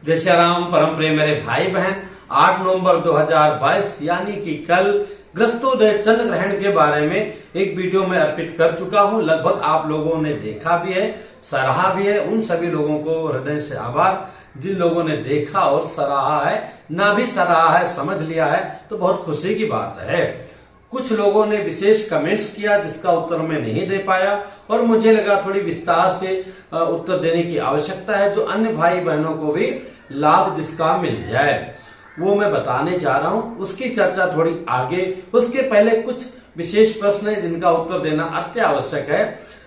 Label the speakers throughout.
Speaker 1: जय श्री राम। परम प्रिय मेरे भाई बहन, 8 नवंबर 2022 यानी कि कल ग्रस्तोदय चंद्र ग्रहण के बारे में एक वीडियो में अर्पित कर चुका हूं। लगभग आप लोगों ने देखा भी है, सराहा भी है। उन सभी लोगों को हृदय से आभार जिन लोगों ने देखा और सराहा है, ना भी सराहा है, समझ लिया है तो बहुत खुशी की बात है। कुछ लोगों ने विशेष कमेंट्स किया जिसका उत्तर मैं नहीं दे पाया और मुझे लगा थोड़ी विस्तार से उत्तर देने की आवश्यकता है, जो अन्य भाई बहनों को भी लाभ जिसका मिल जाए वो मैं बताने जा रहा हूं। उसकी चर्चा थोड़ी आगे, उसके पहले कुछ विशेष प्रश्न है जिनका उत्तर देना अत्यावश्यक है।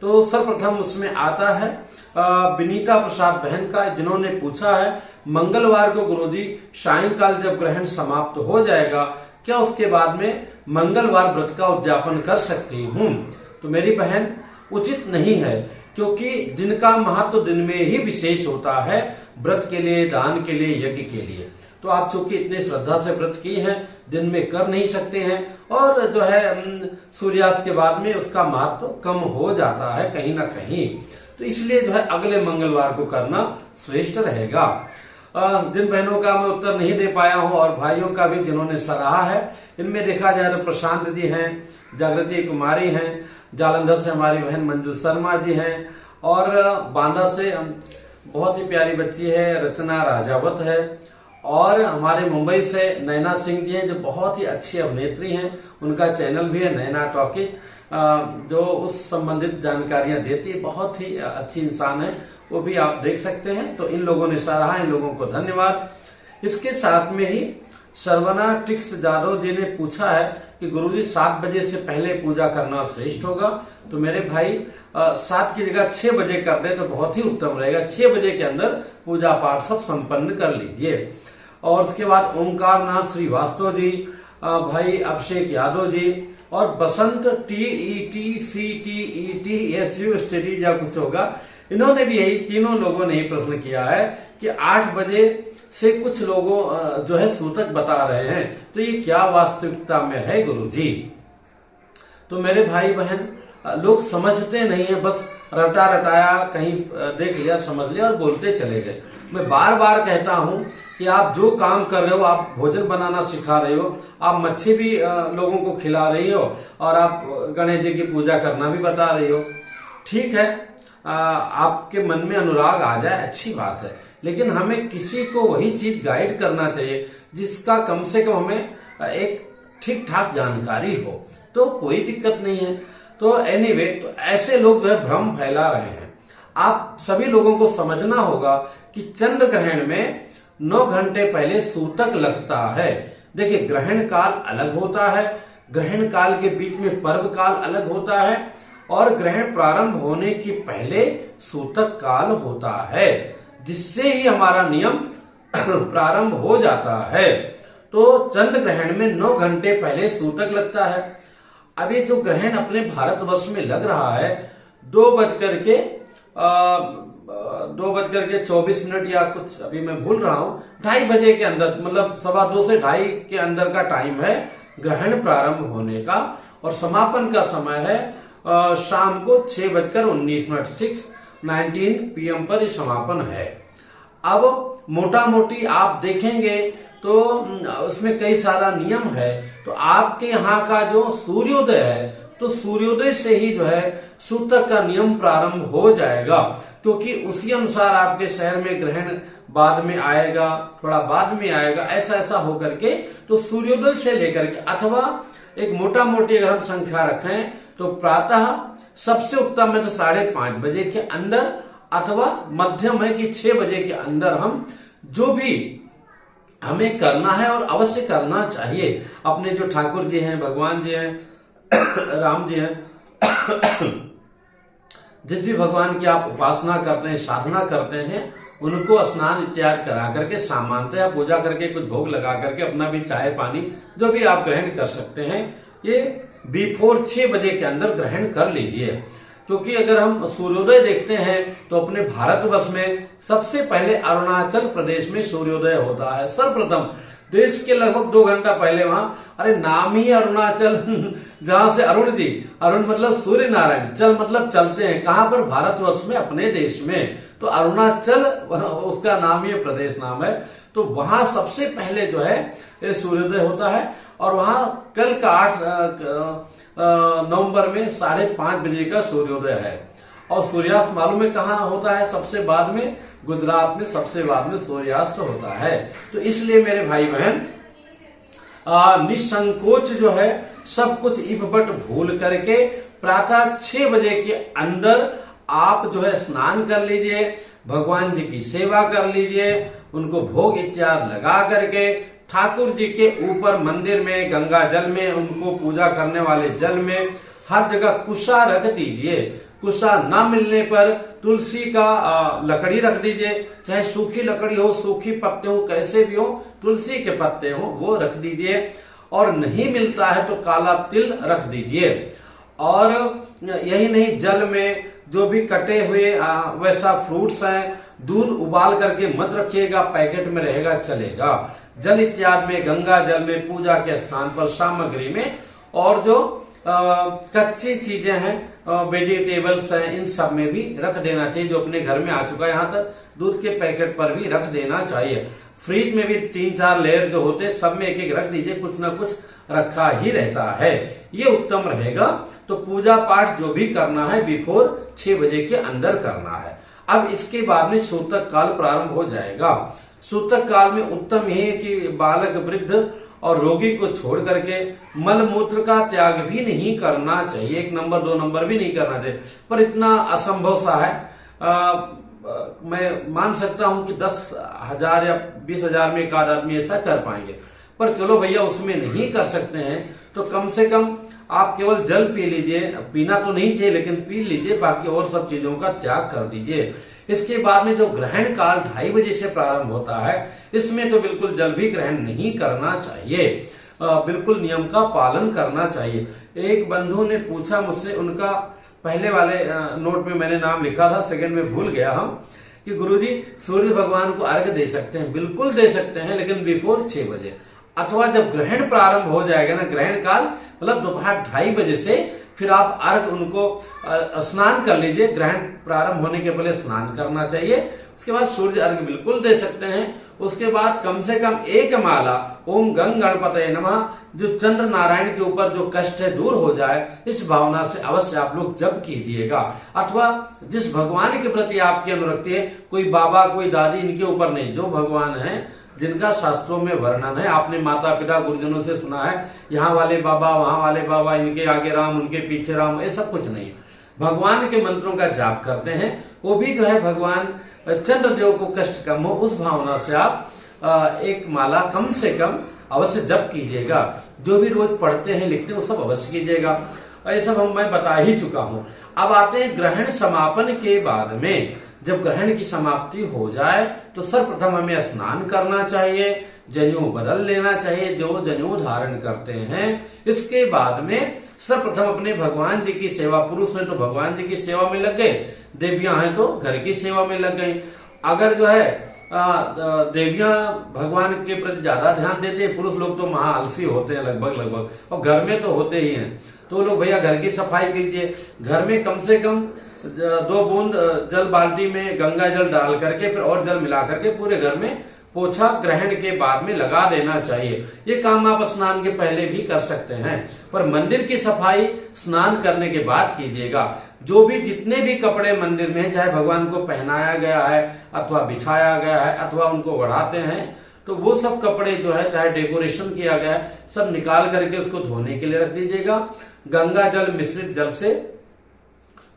Speaker 1: तो सर्वप्रथम उसमें आता है विनीता प्रसाद बहन का, जिन्होंने पूछा है मंगलवार को गुरुजी सायंकाल जब ग्रहण समाप्त हो जाएगा क्या उसके बाद में मंगलवार व्रत का उद्यापन कर सकती हूँ। तो मेरी बहन, उचित नहीं है, क्योंकि दिन का महत्व दिन में ही विशेष होता है, व्रत के लिए, दान के लिए, यज्ञ के लिए। तो आप चूंकि इतने श्रद्धा से व्रत की हैं, दिन में कर नहीं सकते हैं और जो है सूर्यास्त के बाद में उसका महत्व कम हो जाता है कहीं ना कहीं। तो इसलिए जो है अगले मंगलवार को करना श्रेष्ठ रहेगा। जिन बहनों का मैं उत्तर नहीं दे पाया हूं और भाइयों का भी जिन्होंने सराहा है, इनमें देखा जाए तो प्रशांत जी हैं, जागृति कुमारी हैं, जालंधर से हमारी बहन मंजू शर्मा जी हैं और बांदा से बहुत ही प्यारी बच्ची है रचना राजावत है और हमारे मुंबई से नैना सिंह जी हैं जो बहुत ही अच्छी अभिनेत्री हैं। उनका चैनल भी है नैना टॉकीज, जो उस संबंधित जानकारियां देती है, बहुत ही अच्छी इंसान है, वो भी आप देख सकते हैं। तो इन लोगों ने सराहा, इन लोगों को धन्यवाद। इसके साथ में ही सर्वना टिक्स जादव जी ने पूछा है कि गुरुजी 7 बजे से पहले पूजा करना श्रेष्ठ होगा। तो मेरे भाई 7 की जगह 6 बजे कर दे तो बहुत ही उत्तम रहेगा। 6 बजे के अंदर पूजा पाठ सब संपन्न कर लीजिए। और उसके बाद ओंकार नाथ श्रीवास्तव जी, भाई अभिषेक यादव जी और बसंत TETCTETSU स्टडीज या कुछ होगा, इन्होंने भी यही, तीनों लोगों ने ही प्रश्न किया है कि 8 बजे से कुछ लोगों जो है सूतक बता रहे हैं, तो ये क्या वास्तविकता में है गुरुजी। तो मेरे भाई बहन, लोग समझते नहीं है, बस रटा रटाया कहीं देख लिया, समझ लिया और बोलते चले गए। मैं बार बार कहता हूं कि आप जो काम कर रहे हो, आप भोजन बनाना सिखा रहे हो, आप मच्छी भी लोगों को खिला रही हो और आप गणेश जी की पूजा करना भी बता रही हो, ठीक है, आपके मन में अनुराग आ जाए अच्छी बात है, लेकिन हमें किसी को वही चीज गाइड करना चाहिए जिसका कम से कम हमें एक ठीक ठाक जानकारी हो, तो कोई दिक्कत नहीं है। तो एनीवे, तो ऐसे लोग जो है भ्रम फैला रहे हैं। आप सभी लोगों को समझना होगा कि चंद्र ग्रहण में 9 घंटे पहले सूतक लगता है। देखिए, ग्रहण काल अलग होता है, ग्रहण काल के बीच में पर्व काल अलग होता है और ग्रहण प्रारंभ होने के पहले सूतक काल होता है, जिससे ही हमारा नियम प्रारंभ हो जाता है। तो चंद्र ग्रहण में 9 घंटे पहले सूतक लगता है। अब ये जो ग्रहण अपने भारतवर्ष में लग रहा है 2:24 या कुछ, अभी मैं भूल रहा हूं, 2:30 बजे के अंदर, मतलब 2:15 से 2:30 के अंदर का टाइम है ग्रहण प्रारंभ होने का और समापन का समय है शाम को 6:19 6:19 PM पर ये समापन है। अब मोटा मोटी आप देखेंगे तो उसमें कई सारा नियम है। तो आपके यहाँ का जो सूर्योदय है, तो सूर्योदय से ही जो है सूतक का नियम प्रारंभ हो जाएगा, क्योंकि उसी अनुसार आपके शहर में ग्रहण बाद में आएगा, थोड़ा बाद में आएगा, ऐसा होकर के। तो सूर्योदय से लेकर के, अथवा एक मोटा मोटी अगर हम संख्या रखें तो प्रातः सबसे उत्तम है तो 5:30 बजे के अंदर, अथवा मध्यम है कि 6 बजे के अंदर हम जो भी हमें करना है और अवश्य करना चाहिए। अपने जो ठाकुर जी हैं, भगवान जी हैं, राम जी हैं, जिस भी भगवान की आप उपासना करते हैं, साधना करते हैं, उनको स्नान इत्यादि करा करके, सामान्यतः पूजा करके, कुछ भोग लगा करके, अपना भी चाय पानी जो भी आप ग्रहण कर सकते हैं, ये बिफोर 6 बजे के अंदर ग्रहण कर लीजिए। क्योंकि अगर हम सूर्योदय देखते हैं तो अपने भारतवर्ष में सबसे पहले अरुणाचल प्रदेश में सूर्योदय होता है सर्वप्रथम। देश के लगभग 2 घंटा पहले वहां, अरे नाम ही अरुणाचल जहां से अरुण जी, अरुण मतलब सूर्य नारायण, चल मतलब चलते हैं, कहां पर, भारतवर्ष में, अपने देश में। तो अरुणाचल उसका नाम ही प्रदेश नाम है, तो वहां सबसे पहले जो है ये सूर्योदय होता है। और वहां कल का 8 नवंबर में 5:30 बजे का सूर्योदय है। और सूर्यास्त मालूम है कहाँ होता है? सबसे बाद में गुजरात में सबसे बाद में सूर्यास्त होता है। तो इसलिए मेरे भाई बहन निसंकोच जो है सब कुछ इफ बट भूल करके प्रातः 6 बजे के अंदर आप जो है स्नान कर लीजिए, भगवान जी की सेवा कर लीजिए, उनको भोग इत्यादि लगा करके ठाकुर जी के ऊपर मंदिर में गंगा जल में उनको पूजा करने वाले जल में हर जगह कुशा रख दीजिए। कुशा ना मिलने पर तुलसी का लकड़ी रख दीजिए, चाहे सूखी लकड़ी हो, सूखी पत्ते हो, कैसे भी हो, तुलसी के पत्ते हो वो रख दीजिए। और नहीं मिलता है तो काला तिल रख दीजिए। और यही नहीं, जल में जो भी कटे हुए वैसा फ्रूट्स हैं, दूध उबाल करके मत रखिएगा, पैकेट में रहेगा चलेगा। जल इत्यादि में, गंगा जल में, पूजा के स्थान पर सामग्री में, और जो कच्ची चीजें हैं, वेजिटेबल्स हैं, इन सब में भी रख देना चाहिए। जो अपने घर में आ चुका है, यहाँ तक दूध के पैकेट पर भी रख देना चाहिए। फ्रिज में भी 3-4 लेयर जो होते हैं सब में एक एक रख दीजिए, कुछ ना कुछ रखा ही रहता है, ये उत्तम रहेगा। तो पूजा पाठ जो भी करना है बिफोर 6 बजे के अंदर करना है। अब इसके बाद में सूतक काल प्रारंभ हो जाएगा। सूतक काल में उत्तम यह है कि बालक, वृद्ध और रोगी को छोड़ करके मल मूत्र का त्याग भी नहीं करना चाहिए। 1 नंबर 2 नंबर भी नहीं करना चाहिए, पर इतना असंभव सा है। मैं मान सकता हूं कि 10,000 या 20,000 में एक आध आदमी ऐसा कर पाएंगे, पर चलो भैया उसमें नहीं कर सकते हैं तो कम से कम आप केवल जल पी लीजिए, पीना तो नहीं चाहिए लेकिन पी लीजिए, बाकी और सब चीजों का त्याग कर दीजिए। इसके बाद में जो ग्रहण काल 2:30 बजे से प्रारंभ होता है, इसमें तो बिल्कुल जल भी ग्रहण नहीं करना चाहिए, बिल्कुल नियम का पालन करना चाहिए। एक बंधु ने पूछा मुझसे, उनका पहले वाले नोट में मैंने नाम लिखा था, सेकंड में भूल गया हम, कि गुरुजी सूर्य भगवान को अर्घ्य दे सकते हैं? बिल्कुल दे सकते हैं, लेकिन बिफोर 6 बजे, अथवा जब ग्रहण प्रारंभ हो जाएगा ना, ग्रहण काल मतलब दोपहर 2:30 बजे से फिर आप अर्घ उनको स्नान कर लीजिए। ग्रहण प्रारंभ होने के पहले स्नान करना चाहिए, उसके बाद सूर्य अर्घ बिल्कुल दे सकते हैं। उसके बाद कम से कम 1 माला ओम गंग गणपतये नमः, जो चंद्र नारायण के ऊपर जो कष्ट है दूर हो जाए, इस भावना से अवश्य आप लोग जप कीजिएगा। अथवा जिस भगवान के प्रति आपकी अनुरक्ति है, कोई बाबा कोई दादी इनके ऊपर नहीं, जो भगवान है जिनका शास्त्रों में वर्णन है, आपने माता पिता गुरुजनों से सुना है, यहाँ वाले बाबा वहां वाले बाबा, इनके आगे राम उनके पीछे राम, ऐसा कुछ नहीं। भगवान के मंत्रों का जाप करते हैं, वो भी जो है भगवान चंद्रदेव को कष्ट कम हो, उस भावना से आप 1 माला कम से कम अवश्य जप कीजिएगा। जो भी रोज पढ़ते हैं लिखते हैं वो सब अवश्य कीजिएगा। ये सब मैं बता ही चुका हूं। अब आते हैं ग्रहण समापन के बाद में। जब ग्रहण की समाप्ति हो जाए तो सर्वप्रथम हमें स्नान करना चाहिए, जनेऊ बदल लेना चाहिए जो जनेऊ धारण करते हैं। इसके बाद में सर्वप्रथम अपने भगवान जी की सेवा, पुरुष है तो भगवान जी की सेवा में लग गए, देवियां हैं तो घर की सेवा में लग गई। अगर जो है देवियां भगवान के प्रति ज्यादा ध्यान देते हैं, पुरुष लोग तो महा आलसी होते हैं लगभग, और घर में तो होते ही हैं, तो लोग भैया घर की सफाई कीजिए। घर में कम से कम 2 बूंद जल बाल्टी में गंगा जल डाल करके फिर और जल मिला करके पूरे घर में पोछा ग्रहण के बाद में लगा देना चाहिए। ये काम आप स्नान के पहले भी कर सकते हैं, पर मंदिर की सफाई स्नान करने के बाद कीजिएगा। जो भी जितने भी कपड़े मंदिर में, चाहे भगवान को पहनाया गया है अथवा बिछाया गया है अथवा उनको ओढ़ाते हैं, तो वो सब कपड़े जो है, चाहे डेकोरेशन किया गया है, सब निकाल करके उसको धोने के लिए रख दीजिएगा। गंगा जल मिश्रित जल से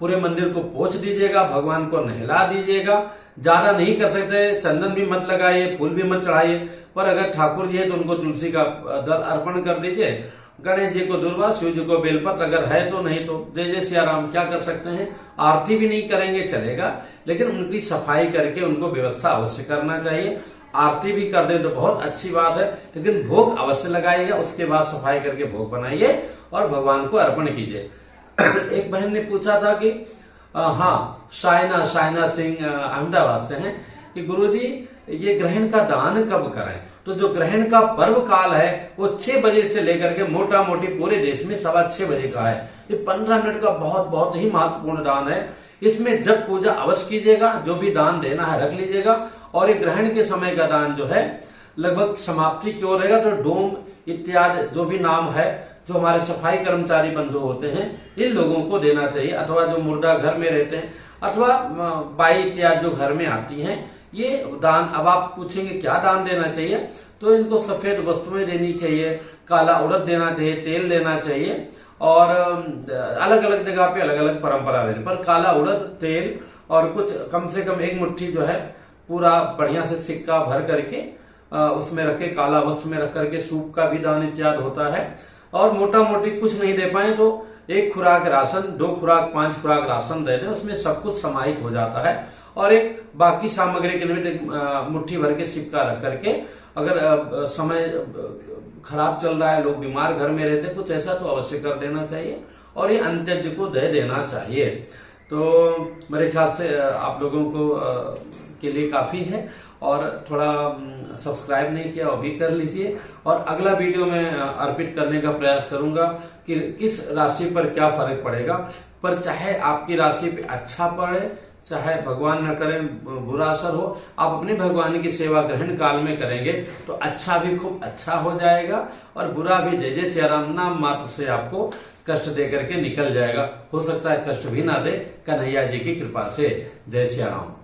Speaker 1: पूरे मंदिर को पोंछ दीजिएगा, भगवान को नहला दीजिएगा। ज्यादा नहीं कर सकते, चंदन भी मत लगाइए, फूल भी मत चढ़ाइए, पर अगर ठाकुर जी है तो उनको तुलसी का दल अर्पण कर दीजिए। गणेश जी को दुर्वा, शिव जी को बेलपत्र अगर है तो, नहीं तो जय जय सिया राम क्या कर सकते हैं। आरती भी नहीं करेंगे चलेगा, लेकिन उनकी सफाई करके उनको व्यवस्था अवश्य करना चाहिए। आरती भी कर दें तो बहुत अच्छी बात है, लेकिन भोग अवश्य लगाइएगा। उसके बाद सफाई करके भोग बनाइए और भगवान को अर्पण कीजिए। एक बहन ने पूछा था कि हाँ, शायना सिंह अहमदाबाद से हैं कि गुरुजी ये ग्रहण का दान कब करें? तो जो ग्रहण का पर्व काल है वो 6 बजे से लेकर के मोटा मोटी पूरे देश में 6:15 बजे का है। ये 15 मिनट का बहुत ही महत्वपूर्ण दान है। इसमें जब पूजा अवश्य कीजिएगा, जो भी दान देना है रख लीजिएगा। और ये ग्रहण के समय का दान जो है लगभग समाप्ति की ओर रहेगा, तो डोम इत्यादि जो भी नाम है, जो हमारे सफाई कर्मचारी बंधु होते हैं, इन लोगों को देना चाहिए, अथवा जो मुर्दा घर में रहते हैं, अथवा बाई इत्यादि जो घर में आती हैं, ये दान। अब आप पूछेंगे क्या दान देना चाहिए, तो इनको सफेद वस्तुएं देनी चाहिए, काला उड़द देना चाहिए, तेल देना चाहिए। और अलग अलग जगह पे अलग अलग परंपरा रहती है, पर काला उड़द, तेल और कुछ कम से कम एक मुट्ठी जो है पूरा बढ़िया से सिक्का भर करके उसमें रखे, काला वस्त्र में रख करके सूप का भी दान इत्यादि होता है। और मोटा मोटी कुछ नहीं दे पाए तो 1 खुराक राशन, 2 खुराक, 5 खुराक राशन दे दें, उसमें सब कुछ समाहित हो जाता है। और एक बाकी सामग्री के निमित्त मुट्ठी भर के सिक्का रख करके, अगर समय खराब चल रहा है, लोग बीमार घर में रहते, कुछ ऐसा तो अवश्य कर देना चाहिए और ये अंत्यज को दे देना चाहिए। तो मेरे ख्याल से आप लोगों को के लिए काफी है। और थोड़ा सब्सक्राइब नहीं किया, वो भी कर लीजिए। और अगला वीडियो में अर्पित करने का प्रयास करूंगा कि किस राशि पर क्या फर्क पड़ेगा। पर चाहे आपकी राशि पे अच्छा पड़े, चाहे भगवान न करें बुरा असर हो, आप अपने भगवान की सेवा ग्रहण काल में करेंगे तो अच्छा भी खूब अच्छा हो जाएगा, और बुरा भी जय जय सिया राम नाम मात्र से आपको कष्ट दे करके निकल जाएगा। हो सकता है कष्ट भी ना दे, कन्हैया जी की कृपा से। जय सिया राम।